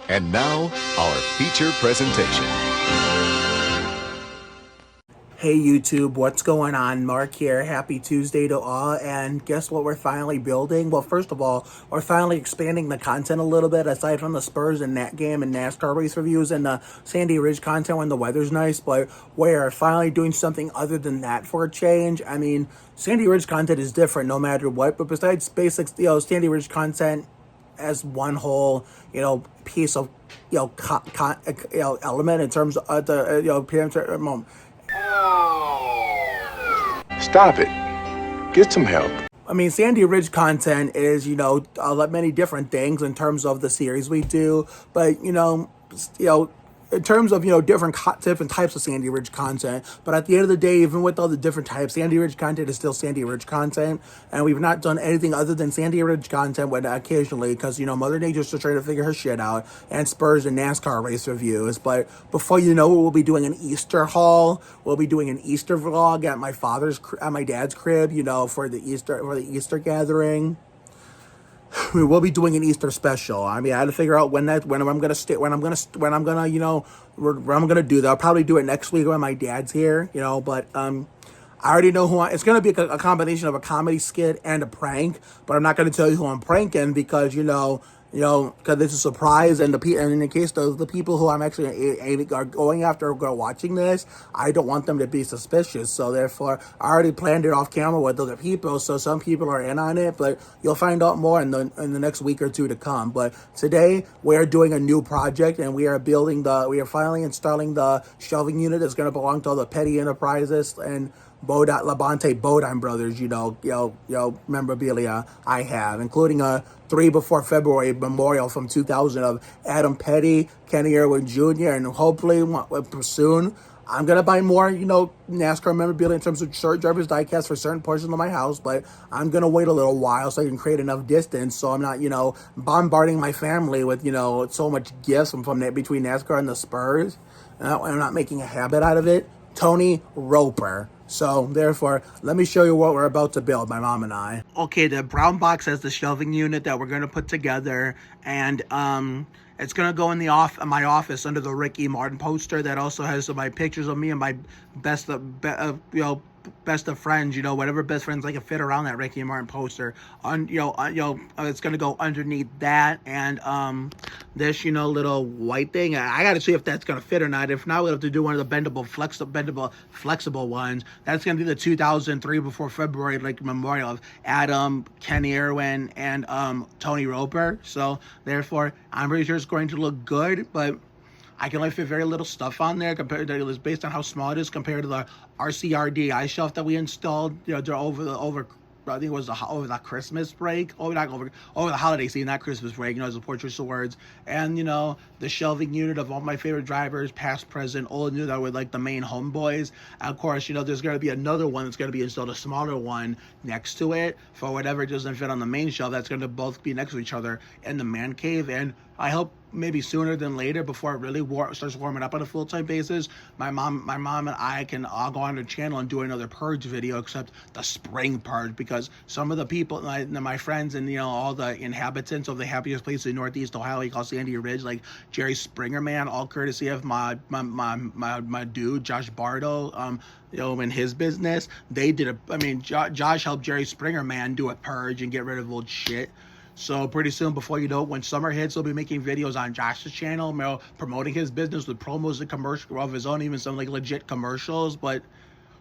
And now, our feature presentation. Hey YouTube, what's going on? Mark here. Happy Tuesday to all. And guess what we're finally building? Well, first of all, we're finally expanding the content a little bit aside from the Spurs and Nat game and NASCAR race reviews and the Sandy Ridge content when the weather's nice. But we're finally doing something other than that for a change. I mean, Sandy Ridge content is different no matter what. But besides basics, Sandy Ridge content as one whole, piece of, element in terms of the, Stop it. Get some help. I mean, Sandy Ridge content is, many different things in terms of the series we do, but, in terms of, different types of Sandy Ridge content. But at the end of the day, even with all the different types, Sandy Ridge content is still Sandy Ridge content. And we've not done anything other than Sandy Ridge content when occasionally, because, Mother Nature's still trying to figure her shit out, and Spurs and NASCAR race reviews. But before you know it, we'll be doing an Easter haul. We'll be doing an Easter vlog at my dad's crib, for the Easter gathering. We will be doing an Easter special. I mean, I had to figure out when I'm gonna do that. I'll probably do it next week when my dad's here, But I already know it's gonna be a combination of a comedy skit and a prank. But I'm not gonna tell you who I'm pranking because because it's a surprise, and in the case of the people who I'm actually are going after or watching this, I don't want them to be suspicious. So therefore, I already planned it off camera with other people. So some people are in on it, but you'll find out more in the next week or two to come. But today we are doing a new project, and we are finally installing the shelving unit that's going to belong to all the Petty Enterprises and Labonte-Bodine brothers, memorabilia I have, including a 3 before February memorial from 2000 of Adam Petty, Kenny Irwin Jr., and hopefully soon I'm going to buy more, NASCAR memorabilia in terms of short drivers diecast for certain portions of my house, but I'm going to wait a little while so I can create enough distance so I'm not, bombarding my family with, so much gifts from between NASCAR and the Spurs. And I'm not making a habit out of it. Tony Roper. So, therefore, let me show you what we're about to build, my mom and I. Okay, the brown box has the shelving unit that we're going to put together, and it's going to go in my office under the Rick E. Martin poster that also has my pictures of me and my best of friends, whatever best friends I can fit around that Ricky Martin poster. It's gonna go underneath that, and this little white thing. I gotta see if that's gonna fit or not. If not, we'll have to do one of the bendable, flexible ones. That's gonna be the 2003 before February memorial of Adam, Kenny Irwin, and Tony Roper. So therefore, I'm pretty sure it's going to look good, but I can only fit very little stuff on there compared to based on how small it is compared to the RCRD ice shelf that we installed. Over I think it was over the Christmas break. Over the holiday season, not Christmas break. As a Portrait of Words, and the shelving unit of all my favorite drivers, past, present, old, new, that were like the main homeboys. And of course, there's going to be another one that's going to be installed, a smaller one next to it for whatever doesn't fit on the main shelf. That's going to both be next to each other in the man cave, and I hope maybe sooner than later, before it really starts warming up on a full-time basis, my mom and I can all go on the channel and do another purge video, except the spring purge, because some of the people, my friends and all the inhabitants of the happiest place in Northeast Ohio, called Sandy Ridge, like Jerry Springer Man, all courtesy of my dude Josh Bardo, in his business, they did Josh helped Jerry Springer Man do a purge and get rid of old shit. So pretty soon, before you know it, when summer hits, he'll be making videos on Josh's channel, promoting his business with promos and commercials of his own, even some legit commercials. But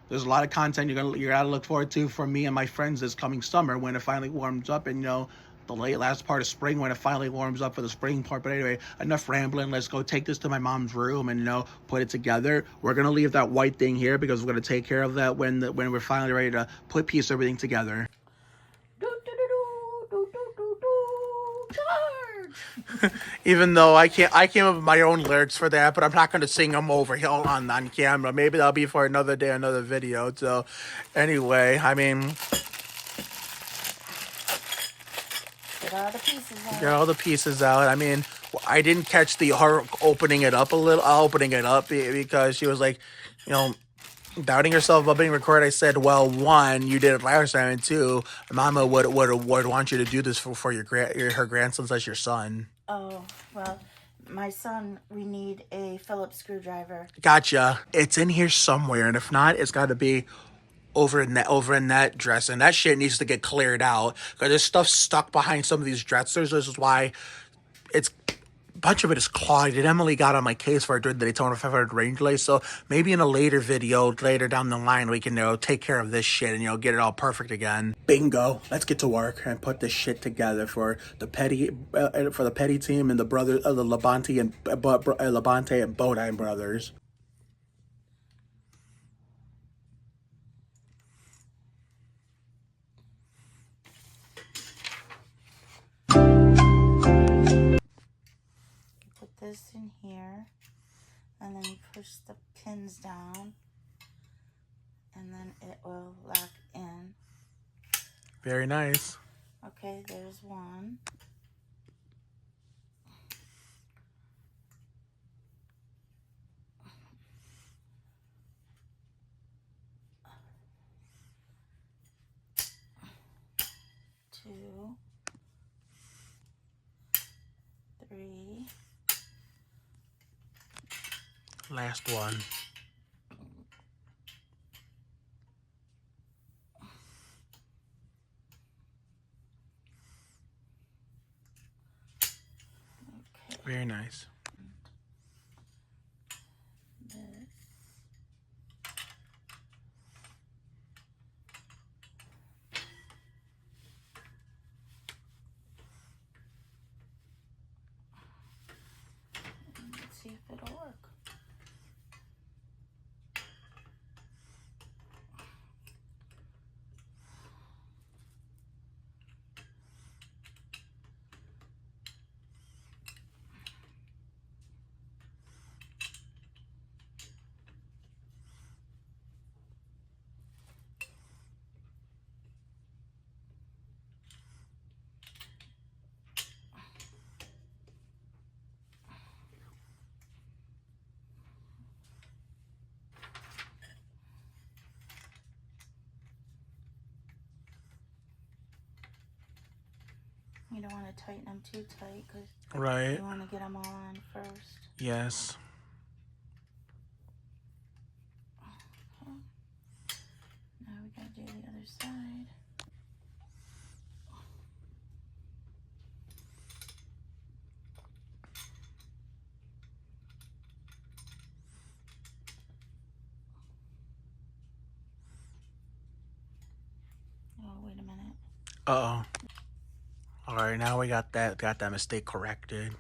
there's a lot of content you gotta look forward to from me and my friends this coming summer when it finally warms up, and the last part of spring when it finally warms up for the spring part. But anyway, enough rambling. Let's go take this to my mom's room and put it together. We're gonna leave that white thing here because we're gonna take care of that when we're finally ready to piece everything together. Even though I came up with my own lyrics for that, but I'm not going to sing them over here on camera. Maybe that'll be for another day, another video. So anyway, get all the pieces out. I didn't catch her opening it up because she was like, doubting herself about being recorded. I said, well, one, you did it last time, and two, Mama would want you to do this for her grandson slash your son. Oh, well, my son, we need a Phillips screwdriver. Gotcha. It's in here somewhere, and if not, it's got to be over in that dresser. And that shit needs to get cleared out because there's stuff stuck behind some of these dressers. This is why it's a bunch of it is clogged. And Emily got on my case for the Daytona 500 rain delay. So maybe in a later video, later down the line, we can take care of this shit and get it all perfect again. Bingo. Let's get to work and put this shit together for the petty team and the brothers of the Labonte and Bodine brothers. Put this in here, and then you push the pins down, and then it will lock in. Very nice. Okay, there's one. Two. Three. Last one. Okay. Very nice. This. Let's see if it'll work. You don't want to tighten them too tight because Right. you want to get them all on first. Yes. Okay. Now we got to do the other side. Oh, wait a minute. Uh-oh. All right, now we got that mistake corrected.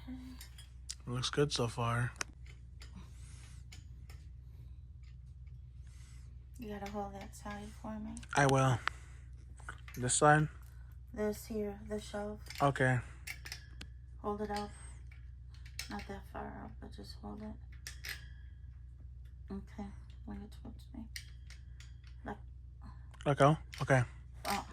Okay. Looks good so far. You got to hold that side for me. I will. This side? This here, the shelf. Okay. Hold it up. Not that far up, but just hold it. Okay. Bring it towards me. Let go? Okay. Oh.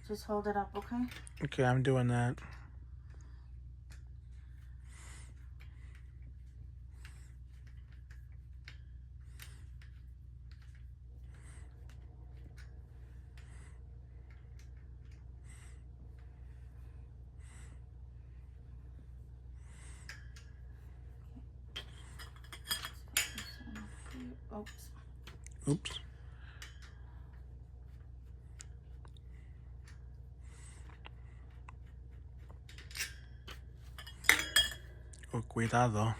Just hold it up, okay? Okay, I'm doing that. Oops. Oops. Oh, cuidado.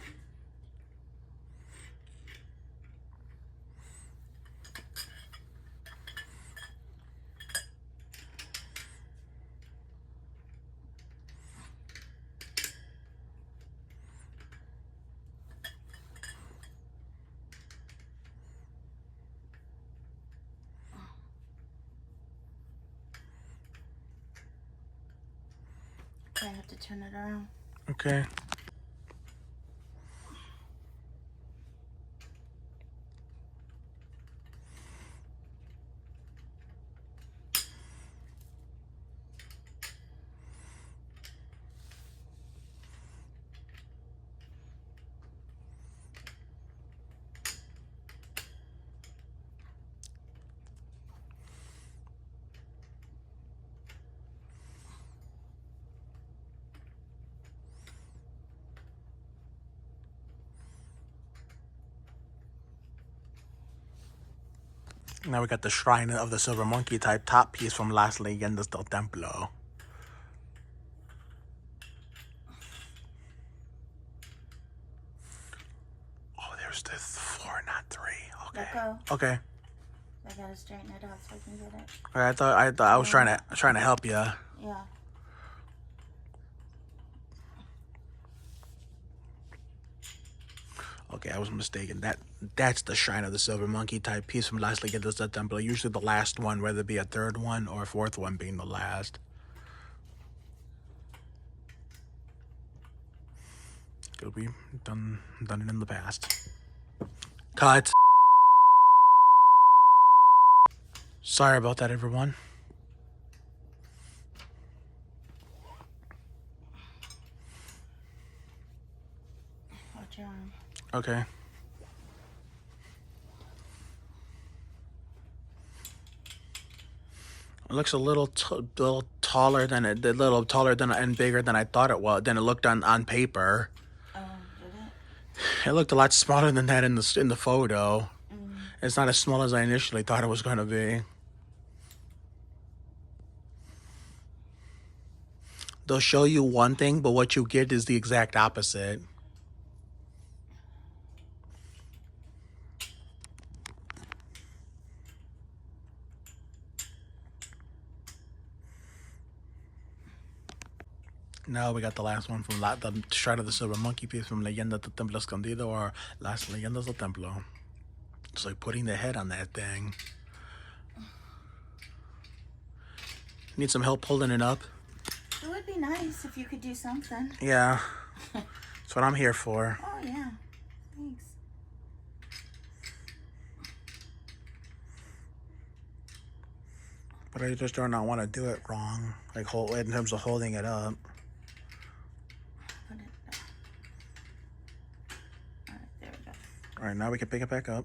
have to turn it around. Okay. Now we got the Shrine of the Silver Monkey type top piece from Las Leyendas del Templo. Oh, there's the 4, not 3. Okay. Let go. Okay. I gotta straighten it out so I can get it. I thought I was trying to help you. Yeah. Okay, I was mistaken. That's the Shrine of the Silver Monkey type piece from Las Leyendas del Templo. Usually the last one, whether it be a third one or a fourth one being the last. Because we've done it in the past. Cut. Sorry about that, everyone. Watch your arm. Okay. It looks a little taller than and bigger than I thought it was. Than it looked on paper. Oh, did it? It looked a lot smaller than that in the photo. It's not as small as I initially thought it was going to be. They'll show you one thing, but what you get is the exact opposite. Now we got the last one from the Shrine of the Silver Monkey piece from Leyenda del Templo Escondido, or Las Leyendas del Templo. It's like putting the head on that thing. Need some help holding it up? It would be nice if you could do something. Yeah. That's what I'm here for. Oh, yeah. Thanks. But I just do not want to do it wrong. Like, in terms of holding it up. Put it there. All right, there we go. All right, now we can pick it back up.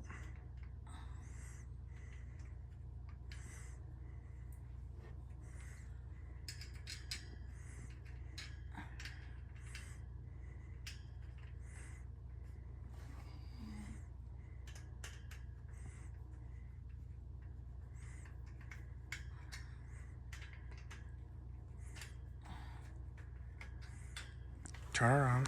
Turn around.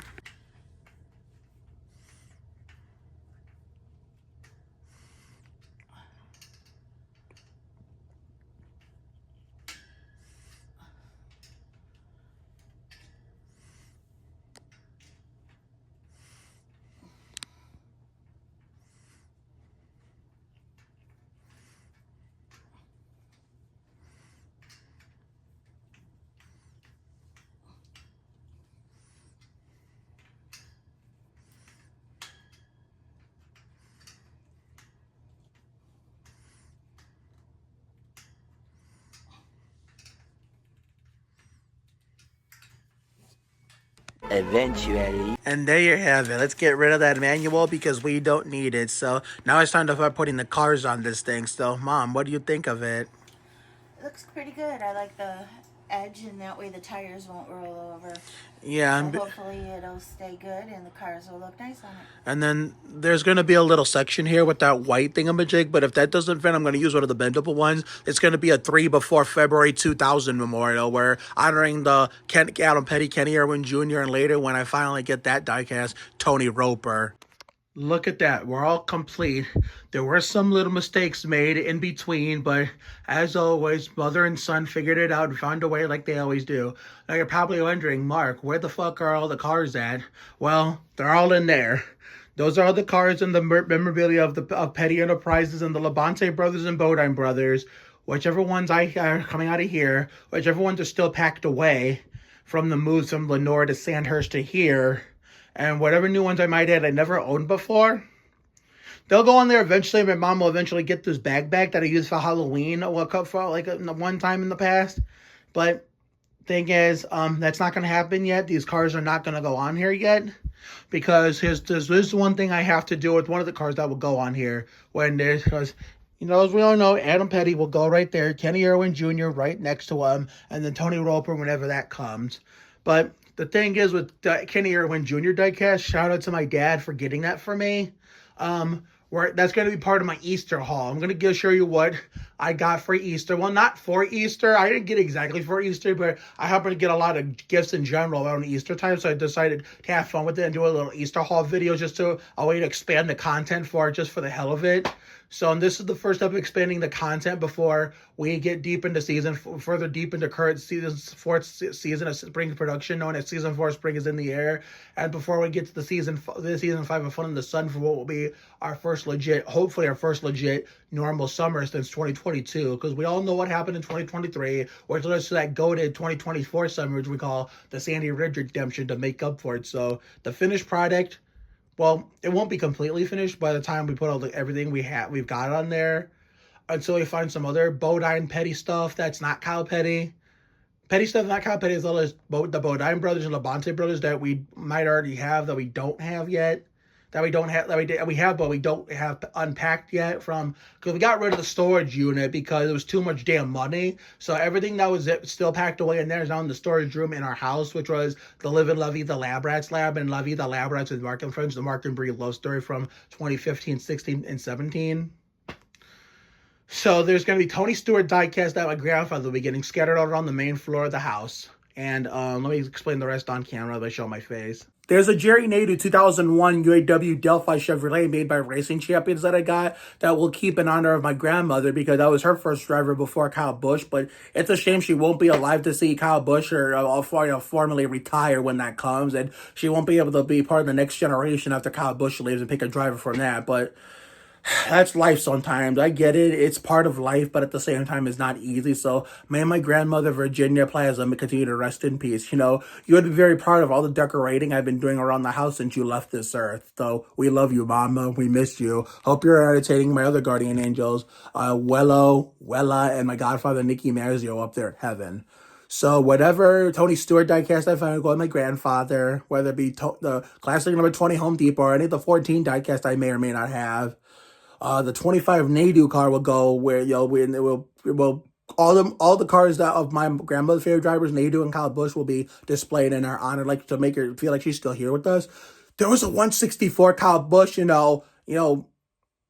Eventually. And there you have it. Let's get rid of that manual because we don't need it. So now it's time to start putting the cars on this thing. So, Mom, what do you think of it? It looks pretty good. I like the edge, and that way the tires won't roll over. Yeah. So hopefully it'll stay good and the cars will look nice on it. And then there's going to be a little section here with that white thingamajig, but if that doesn't fit, I'm going to use one of the bendable ones. It's going to be a 3 before February 2000 memorial, where honoring the Adam Petty, Kenny Irwin Jr., and later, when I finally get that diecast, Tony Roper. Look at that. We're all complete. There were some little mistakes made in between, but as always, mother and son figured it out and found a way like they always do. Now you're probably wondering, Mark, where the fuck are all the cars at? Well, they're all in there. Those are all the cars and the memorabilia of Petty Enterprises and the Labonte brothers and Bodine brothers. Whichever ones are coming out of here, whichever ones are still packed away. from the moves from Lenore to Sandhurst to here, and whatever new ones I might add I never owned before, they'll go on there eventually. My mom will eventually get this bag that I used for Halloween for like one time in the past. But thing is, that's not going to happen yet. These cars are not going to go on here yet. Because there's one thing I have to do with one of the cars that will go on here. Because, as we all know, Adam Petty will go right there. Kenny Irwin Jr. right next to him. And then Tony Roper whenever that comes. But the thing is with Kenny Irwin Jr. Diecast, shout out to my dad for getting that for me. That's going to be part of my Easter haul. I'm going to show you what I got for Easter. Well, not for Easter. I didn't get exactly for Easter, but I happen to get a lot of gifts in general around Easter time, so I decided to have fun with it and do a little Easter haul video just to a way to expand the content for it, just for the hell of it. So this is the first step of expanding the content before we get deep into further deep into current fourth season of spring production, known as season 4. Spring is in the air, and before we get to the season 5 of Fun in the Sun for what will be hopefully our first legit normal summer since 2022, because we all know what happened in 2023, which led us to that goated 2024 summer, which we call the Sandy Ridge redemption, to make up for it. So the finished product. Well, it won't be completely finished by the time we put everything we've got on there, until we find some other Bodine Petty stuff that's not Kyle Petty. Petty stuff not Kyle Petty, as well as the Bodine brothers and Labonte brothers that we might already have that we don't have yet. But we don't have unpacked yet because we got rid of the storage unit because it was too much damn money. So everything that was still packed away in there is now in the storage room in our house, which was the Live and Lovey the Lab Rats lab, and Lovey the Lab Rats with Mark and Friends, the Mark and Bree love story from 2015, 16, and 17. So there's going to be Tony Stewart diecast that my grandfather will be getting scattered out around the main floor of the house. And let me explain the rest on camera if I show my face. There's a Jerry Nadeau 2001 UAW Delphi Chevrolet made by Racing Champions that I got that will keep in honor of my grandmother because that was her first driver before Kyle Busch. But it's a shame she won't be alive to see Kyle Busch or formally retire when that comes. And she won't be able to be part of the next generation after Kyle Busch leaves and pick a driver from that. But that's life sometimes. I get it. It's part of life, but at the same time, it's not easy. So may my grandmother, Virginia Plaza, continue to rest in peace. You would be very proud of all the decorating I've been doing around the house since you left this earth. So we love you, Mama. We miss you. Hope you're entertaining my other guardian angels, Wella, and my godfather, Nicky Marzio, up there in heaven. So whatever Tony Stewart diecast I found, go with my grandfather, whether it be the classic number 20 Home Depot or any of the 14 diecast I may or may not have. The 25 Nadeau car will go where all the cars that of my grandmother's favorite drivers, Nadeau and Kyle Busch, will be displayed in our honor, like to make her feel like she's still here with us. There was a 164 Kyle Busch,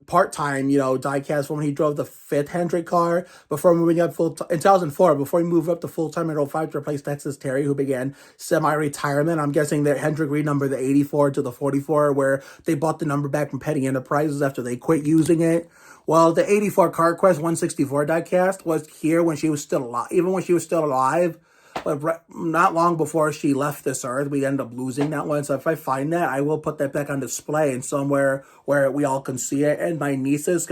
part-time, diecast when he drove the 5th Hendrick car before moving up in 2004, before he moved up to full-time in 05 to replace Texas Terry, who began semi-retirement. I'm guessing that Hendrick renumbered the 84 to the 44, where they bought the number back from Petty Enterprises after they quit using it. Well, the 84 CarQuest 164 diecast was here when she was still alive, even when she was still alive. But not long before she left this earth, we ended up losing that one. So if I find that, I will put that back on display and somewhere where we all can see it. And my nieces,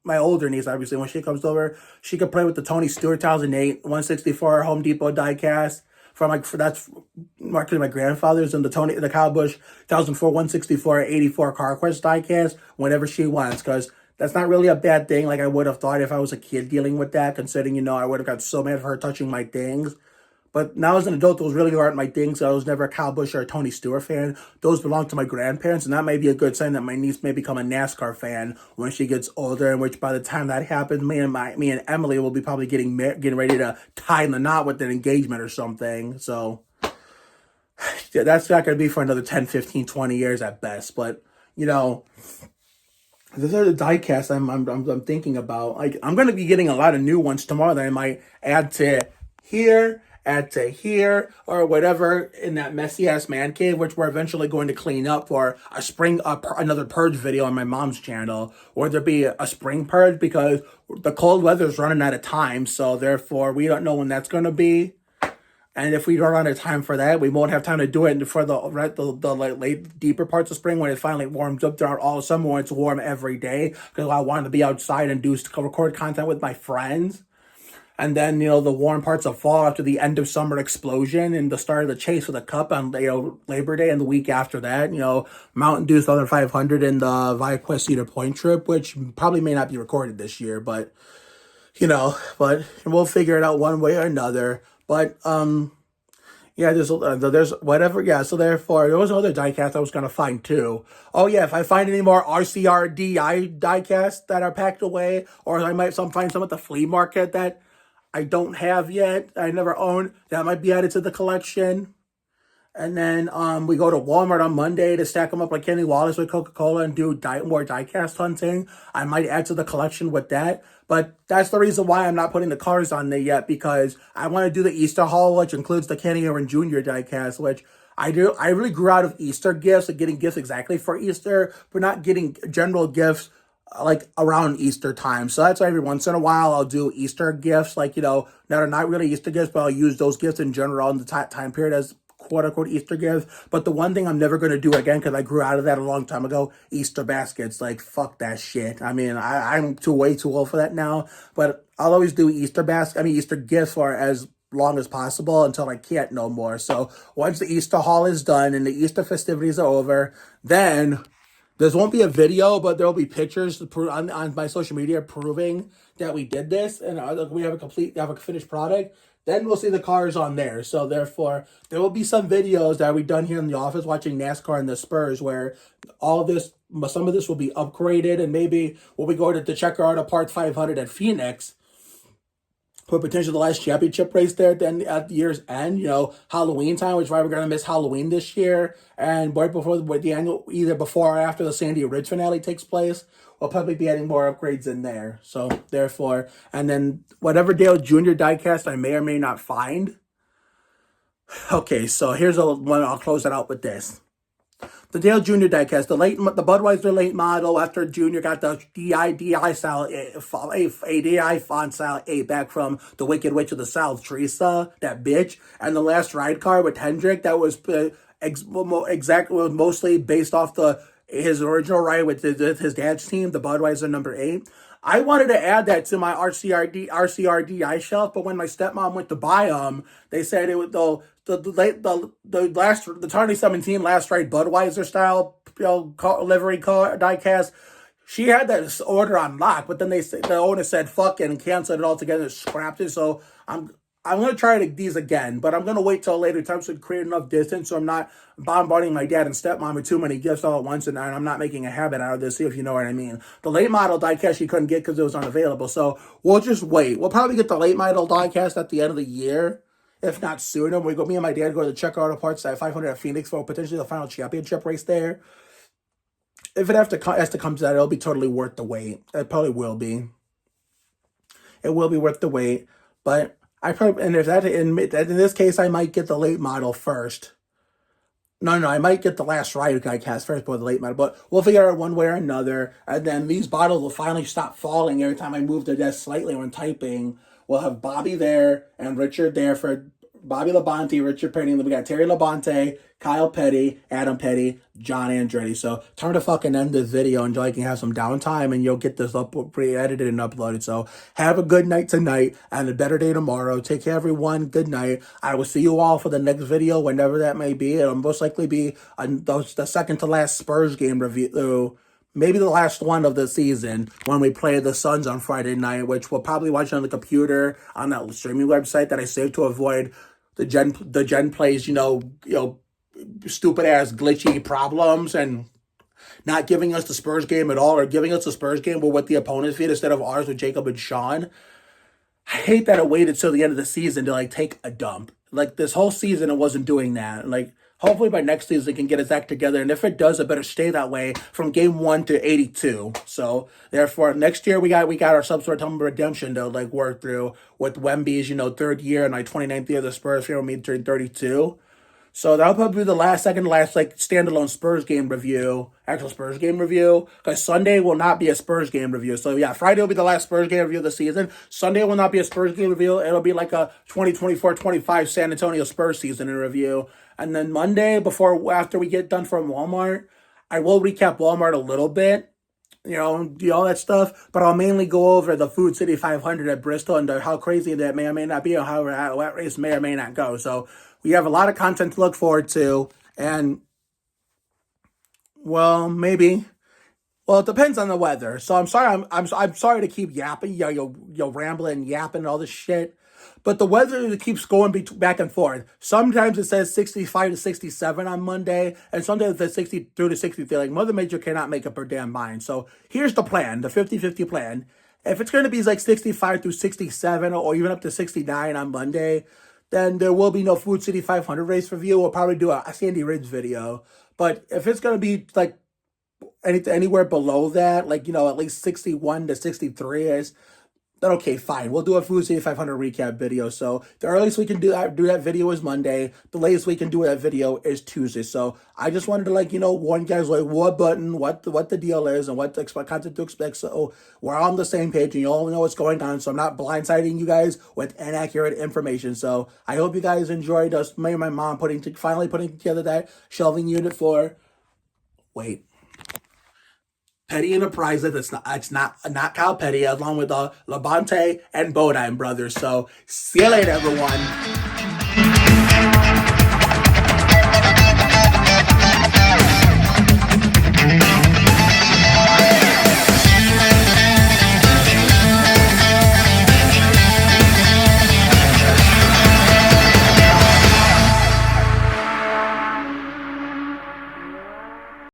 my older niece, obviously, when she comes over, she could play with the Tony Stewart 2008 164 Home Depot diecast. That's marketed my grandfather's, and the Kyle Busch 2004 164 84 CarQuest diecast whenever she wants, because that's not really a bad thing like I would have thought if I was a kid dealing with that, considering, I would have got so mad for her touching my things. But now as an adult, those really aren't my things. I was never a Kyle Busch or a Tony Stewart fan. Those belong to my grandparents, and that may be a good sign that my niece may become a NASCAR fan when she gets older, in which by the time that happens, me and Emily will be probably getting ready to tie in the knot with an engagement or something. So that's not going to be for another 10, 15, 20 years at best. But, these are the diecasts I'm thinking about. Like, I'm going to be getting a lot of new ones tomorrow that I might add to here, or whatever in that messy ass man cave, which we're eventually going to clean up for another purge video on my mom's channel, or there be a spring purge because the cold weather's running out of time, so therefore we don't know when that's going to be. And if we run out of time for that, we won't have time to do it for the late deeper parts of spring when it finally warms up throughout all summer when it's warm every day, because I want to be outside and record content with my friends. And then, the warm parts of fall after the end of summer explosion and the start of the chase for the cup on, Labor Day and the week after that, Mountain Dew Southern 500 and the ViaQuest Cedar Point trip, which probably may not be recorded this year, but, but we'll figure it out one way or another. But, yeah, there's whatever. Yeah, so therefore, there was other diecast I was going to find too. Oh, yeah, if I find any more RCRDI diecasts that are packed away, or I might find some at the flea market that I don't have yet, I never own, that might be added to the collection. And then we go to Walmart on Monday to stack them up like Kenny Wallace with Coca-Cola and do more diecast hunting. I might add to the collection with that. But that's the reason why I'm not putting the cars on there yet, because I want to do the Easter haul, which includes the Kenny Irwin Jr diecast, which I do. I really grew out of Easter gifts and getting gifts exactly for Easter, but not getting general gifts like around Easter time. So that's why every once in a while I'll do Easter gifts, like, that are not really Easter gifts, but I'll use those gifts in general in the time period as quote unquote Easter gifts. But the one thing I'm never going to do again, because I grew out of that a long time ago, Easter baskets. Like, fuck that shit. I mean, I'm way too old for that now, but I'll always do Easter gifts for as long as possible until I can't no more. So once the Easter haul is done and the Easter festivities are over, then there won't be a video, but there will be pictures on my social media proving that we did this and we have a finished product. Then we'll see the cars on there. So therefore, there will be some videos that we've done here in the office watching NASCAR and the Spurs where some of this will be upgraded, and maybe when we go to the Checker Auto Parts 500 at Phoenix, for potentially the last championship race there at the year's end, Halloween time, which is why we're going to miss Halloween this year. And right before the annual, either before or after the Sandy Ridge finale takes place, we'll probably be adding more upgrades in there. So therefore, and then whatever Dale Jr. diecast I may or may not find. Okay, so here's one. I'll close it out with this. The Dale Jr. diecast, the Budweiser late model after Jr. got the DI style, a DI font style 8 back from the Wicked Witch of the South, Teresa, that bitch, and the last ride car with Hendrick that was mostly based off his original ride with his dad's team, the Budweiser number 8. I wanted to add that to my RCRDI shelf, but when my stepmom went to buy them, they said it would the 2017 last ride Budweiser style livery car diecast. She had that order on lock, but then the owner said fuck it and canceled it altogether and scrapped it. So I'm going to try these again, but I'm going to wait till a later time to create enough distance so I'm not bombarding my dad and stepmom with too many gifts all at once, and I'm not making a habit out of this, if you know what I mean. The late model diecast she couldn't get because it was unavailable, so we'll just wait. We'll probably get the late model diecast at the end of the year, if not sooner. Me and my dad go to the Checker Auto Parts at 500 at Phoenix for potentially the final championship race there. If it has to come to that, it'll be totally worth the wait. It probably will be. It will be worth the wait, but in this case, I might get the late model first. No, I might get the last ride diecast first before the late model, but we'll figure out one way or another. And then these bottles will finally stop falling every time I move the desk slightly when typing. We'll have Bobby there and Richard there for Bobby Labonte, Richard Petty, and then we got Terry Labonte, Kyle Petty, Adam Petty, John Andretti. So time to fucking end this video and you can have some downtime and you'll get this up pre-edited and uploaded. So have a good night tonight and a better day tomorrow. Take care, everyone. Good night. I will see you all for the next video, whenever that may be. It'll most likely be the second to last Spurs game review. Maybe the last one of the season when we play the Suns on Friday night, which we'll probably watch on the computer on that streaming website that I saved to avoid the Gen plays, stupid ass glitchy problems and not giving us the Spurs game at all, or giving us the Spurs game but with the opponent's feed instead of ours with Jacob and Sean. I hate that it waited till the end of the season to take a dump. This whole season it wasn't doing that. Hopefully by next season it can get its act together, and if it does, it better stay that way from game 1 to 82. So therefore, next year we got our sort of redemption to work through with Wemby's third year and 29th year of the Spurs here when we turned 32. So that'll probably be the second to last standalone Spurs game review, actual Spurs game review, because Sunday will not be a Spurs game review. So yeah, Friday will be the last Spurs game review of the season. Sunday will not be a Spurs game review. It'll be a 2024-25 San Antonio Spurs season in review. And then Monday, after we get done from Walmart, I will recap Walmart a little bit. all that stuff. But I'll mainly go over the Food City 500 at Bristol and how crazy that may or may not be, or how that race may or may not go. So we have a lot of content to look forward to, and well, maybe. Well, it depends on the weather. So I'm sorry. I'm sorry to keep yapping, rambling, yapping, all this shit. But the weather keeps going back and forth. Sometimes it says 65 to 67 on Monday, and sometimes it says 62 to 63. Like, Mother Nature cannot make up her damn mind. So here's the plan, the 50-50 plan. If it's going to be like 65 through 67 or even up to 69 on Monday, then there will be no Food City 500 race review. We'll probably do a Sandy Ridge video. But if it's going to be like anywhere below that, like, at least 61 to 63 is, then okay, fine. We'll do a Food City 500 recap video. So the earliest we can do that video is Monday. The latest we can do that video is Tuesday. So I just wanted to warn you guys what the deal is and what content to expect. So we're on the same page and you all know what's going on. So I'm not blindsiding you guys with inaccurate information. So I hope you guys enjoyed us. My mom finally putting together that shelving unit for. Wait. Petty Enterprises. It's not Kyle Petty, along with Labonte and Bodine brothers. So see you later, everyone.